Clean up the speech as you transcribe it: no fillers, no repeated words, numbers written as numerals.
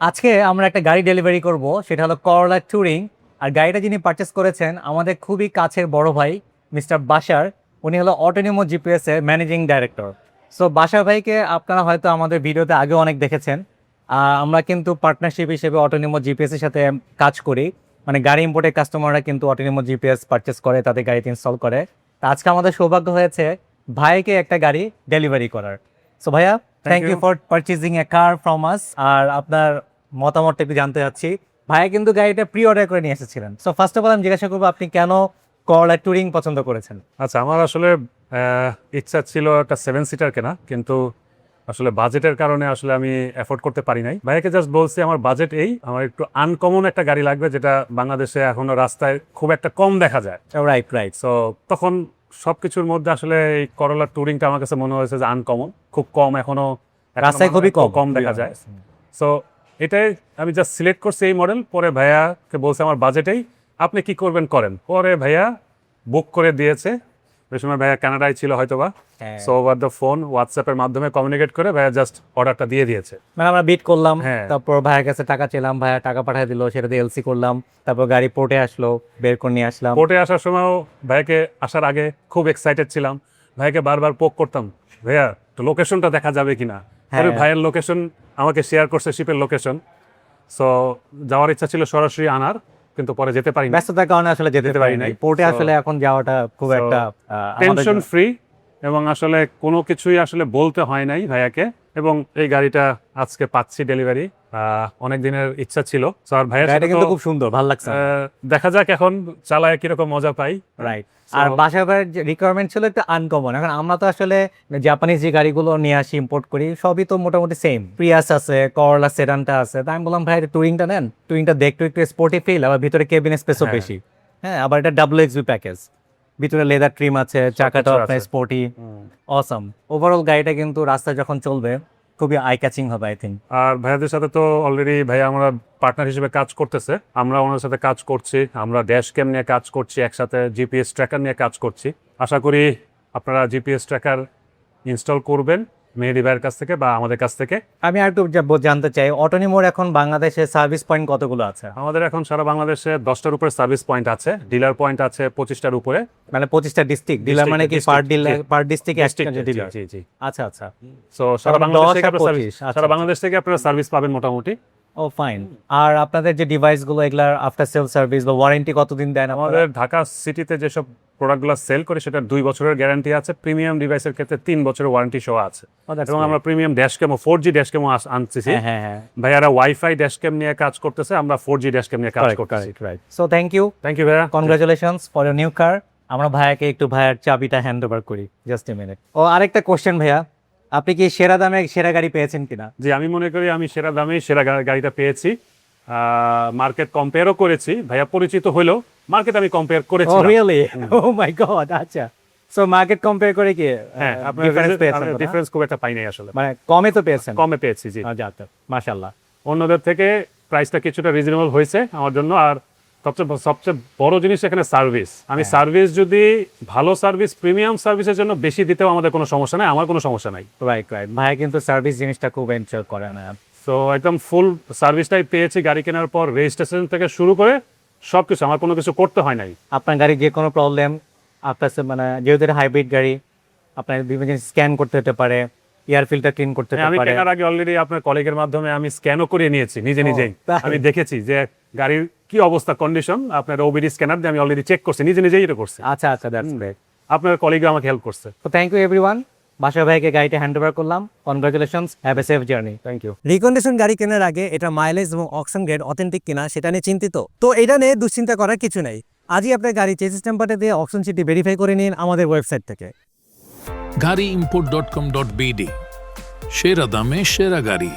আজকে আমরা একটা গাড়ি ডেলিভারি করব, সেটা হলো করলা টুরিং। আর গাড়িটা যিনি পারচেস করেছেন আমাদের খুবই কাছের বড় ভাই মিস্টার বাশার। উনি হলো অটোনিমো জিপিএস এর ম্যানেজিং ডাইরেক্টর। সো বাশার ভাইকে আপনারা হয়তো আমাদের ভিডিওতে আগে অনেক দেখেছেন। আমরা কিন্তু পার্টনারশিপ হিসেবে অটোনিমো জিপিএস এর সাথে কাজ করি, মানে গাড়ি ইম্পোর্টের কাস্টমাররা কিন্তু অটোনিমো জিপিএস পারচেস করে, তাদের গাড়িতে ইনস্টল করে। তা আজকে আমাদের সৌভাগ্য হয়েছে ভাইকে একটা গাড়ি ডেলিভারি করার। সো ভাইয়া, thank you for purchasing a car from us. আর আপনার মতামতটা একটু জানতে চাচ্ছি। ভাইয়া কিন্তু গাড়িটা প্রি অর্ডার করে নিয়ে এসেছিলেন। সো ফার্স্ট অফ অল আমি জিজ্ঞাসা করবো আপনি কেন করলা টুরিং পছন্দ করেছেন? আচ্ছা, আমার আসলে ইচ্ছা ছিল একটা 7 সিটার কেনা, কিন্তু আসলে বাজেটের কারণে আসলে আমি অ্যাফোর্ড করতে পারি নাই। ভাইয়াকে জাস্ট বলছি আমার বাজেট এই, আমার একটু আনকমন একটা গাড়ি লাগবে যেটা বাংলাদেশে এখনো রাস্তায় খুব একটা কম দেখা যায়। Right right. সো তখন সবকিছুর মধ্যে আসলে এই করলা টুরিংটা আমার কাছে মনে হয়েছে যে আনকমন, খুব কম এখনো রাস্তায় খুবই কম দেখা যায়। সো এটাই আমি জাস্ট সিলেক্ট করছি এই মডেল। পরে ভাইয়াকে বলছে আমার বাজেটেই, আপনি কি করবেন করেন। পরে ভাইয়া বুক করে দিয়েছে। ওই সময় ভাইয়া কানাডায় ছিল হয়তোবা। সো ওভার দ্য ফোন হোয়াটসঅ্যাপের মাধ্যমে কমিউনিকেট করে ভাইয়া জাস্ট অর্ডারটা দিয়ে দিয়েছে। মানে আমরা বিট করলাম, হ্যাঁ। তারপর ভাইয়ের কাছে টাকা চেলাম, ভাইয়া টাকা পাঠিয়ে দিল, সেটা দিয়ে এলসি করলাম। তারপর গাড়ি পোর্টে আসলো, বের করে নিয়ে আসলাম। পোর্টে আসার সময়ও ভাইয়াকে আসার আগে খুব এক্সাইটেড ছিলাম, ভাইয়াকে বারবার পোক করতাম, ভাইয়া তো লোকেশনটা দেখা যাবে কিনা। পরে ভাইয়ের লোকেশন আমাকে শেয়ার করছে, শিপের লোকেশন। সো যাওয়ার ইচ্ছা ছিল সরাসরি আনার, কিন্তু পরে যেতে পারিনি, ব্যস্ততার কারণে আসলে যেতে পারি নাই। পোর্টে আসলে এখন যাওয়াটা খুব একটা টেনশন ফ্রি, এবং আসলে কোনো কিছুই আসলে বলতে হয় নাই ভাইয়াকে। এবং এই গাড়িটা আজকে পাচ্ছি ডেলিভারি, অনেক দিনের ইচ্ছা ছিল। আর ভাইয়ার সাথে কিন্তু খুব সুন্দর, ভালো লাগছে। দেখা যাক এখন চালায় কিরকম মজা পাই। রাইট। আর বাসা ভাইয়ের যে রিকোয়ারমেন্ট ছিল একটু আনকমন। এখন আমরা তো আসলে জাপানিজ যে গাড়িগুলো নিয়ে আসি, ইম্পোর্ট করি, সবই তো মোটামুটি সেম। প্রিয়াস আছে, করলা সেডানটা আছে। তাই আমি বললাম ভাই টুরিংটা নেন, টুরিংটা দেখতে একটু স্পোর্টি ফিল, আবার ভিতরে কেবিন স্পেসও বেশি। হ্যাঁ, আবার এটা WXV প্যাকেজ, ভিতরে লেদার ট্রিম আছে, চাকাটাও আপনার স্পোর্টি, অসাম। ওভারঅল গাড়িটা কিন্তু রাস্তায় যখন চলবে খুবই আই ক্যাচিং হবে আই থিঙ্ক। আর ভাইয়াদের সাথে তো অলরেডি ভাইয়া আমরা পার্টনার হিসেবে কাজ করতেছে, আমরা ওনার সাথে কাজ করছি, আমরা ড্যাশ ক্যাম নিয়ে কাজ করছি, একসাথে জিপিএস ট্র্যাকার নিয়ে কাজ করছি। আশা করি আপনারা জিপিএস ট্র্যাকার ইনস্টল করবেন মেহেদী ভাইয়ের কাছ থেকে বা আমাদের কাছ থেকে। আমি আর একটু জানতে চাই, অটোনিমোর এখন বাংলাদেশে সার্ভিস পয়েন্ট কতগুলো আছে? আমাদের এখন সারা বাংলাদেশে 10টার উপরে সার্ভিস পয়েন্ট আছে, ডিলার পয়েন্ট আছে 25টার উপরে। মানে 25টা ডিস্ট্রিক্ট ডিলার, মানে কি পার ডিস্ট্রিক্টে একটা ডিলার? জি জি। আচ্ছা আচ্ছা। সো সারা বাংলাদেশ থেকে আপনারা সার্ভিস পাবেন মোটামুটি। ও ফাইন। আর আপনাদের যে ডিভাইসগুলো, এগুলার আফটার সেল সার্ভিস বা ওয়ারেন্টি কতদিন দেন? আমাদের ঢাকা সিটিতে যেসব প্রোডাক্টগুলো সেল করে সেটা 2 বছরের গ্যারান্টি আছে। প্রিমিয়াম ডিভাইসের ক্ষেত্রে 3 বছরের ওয়ারেন্টি সহ আছে। এবং আমরা প্রিমিয়াম ড্যাশক্যাম ও 4G ড্যাশক্যাম আনছি। হ্যাঁ। ভাইয়ারা ওয়াইফাই ড্যাশক্যাম নিয়ে কাজ করতেছে, আমরা 4G ড্যাশক্যাম নিয়ে কাজ করতেছি। সো থ্যাংক ইউ ভাইয়া, congratulations for your new car. আমরা ভাইয়াকে একটু ভাইয়ার চাবিটা হ্যান্ড ওভার করি, জাস্ট এ মিনিট। ও আরেকটা কোশ্চেন ভাইয়া, আপনি কি সেরা দামে সেরা গাড়ি পেয়েছেন কিনা? জি, আমি মনে করি আমি সেরা দামে সেরা গাড়িটা পেয়েছি। মার্কেট কম্পেয়ারও করেছি, ভাইয়া পরিচিত হইলো মার্কেট আমি কম্পেয়ার করেছি। ও রিয়েলি? ও মাই গড। আচ্ছা, সো মার্কেট কম্পেয়ার করে কি হ্যাঁ, আপনার ডিফারেন্স খুব একটা পাই নাই আসলে। মানে কমে তো পেয়েছেন? কমে পেয়েছি, জি। আচ্ছা, মাশাআল্লাহ। অন্যদের থেকে প্রাইসটা কিছুটা রিজনেবল হয়েছে আমার জন্য। আর সবচেয়ে বড় জিনিস এখানে সার্ভিস। আমি সার্ভিস যদি ভালো সার্ভিস, প্রিমিয়াম সার্ভিসের জন্য বেশি দিতেও আমাদের কোনো সমস্যা নাই, আমার কোনো সমস্যা নাই। রাইট। ভাইয়া কিন্তু সার্ভিস জিনিসটা খুব এনজয় করে না। সো একদম ফুল সার্ভিসটাই পেয়েছি গাড়ি কেনার পর, রেজিস্ট্রেশন থেকে শুরু করে সবকিছু, আমার কোনো কিছু করতে হয় নাই। আপনার গাড়ি যে কোনো প্রবলেম আপনার মানে যেহেতু হাইব্রিড গাড়ি, আপনার বিভিন্ন জিনিস স্ক্যান করতে হতে পারে, এয়ার ফিল্টার ক্লিন করতে হতে পারে। আমি কেনার আগে অলরেডি আপনার কলিগের মাধ্যমে আমি স্ক্যানও করে নিয়েছি নিজেই। আমি দেখেছি যে গাড়ির কি অবস্থা, কন্ডিশন। আপনার ওবিডি স্ক্যানার দিয়ে আমি অলরেডি চেক করছি, নিজেই এটা করছি। আচ্ছা, দ্যাটস গ্রেট। আপনার কলিগ আমাকে হেল্প করছে। তো থ্যাংক ইউ এভরিওয়ান। বাসা ভাইকে গাড়িটা হ্যান্ড ওভার করলাম। Congratulations, have a safe journey. Thank you. Recondition গাড়ি কেনার আগে এটা মাইলেজ এবং অকশন গ্রেড অথেন্টিক কিনা সেটা নিয়ে চিন্তিত? তো এটা নিয়ে দুশ্চিন্তা করার কিছু নেই। আজই আপনার গাড়ি চেসিস নাম্বারটা দিয়ে অকশন সিটি ভেরিফাই করে নিন আমাদের ওয়েবসাইট থেকে। গাড়িimport.com.bd, সেরা দামে সেরা গাড়ি।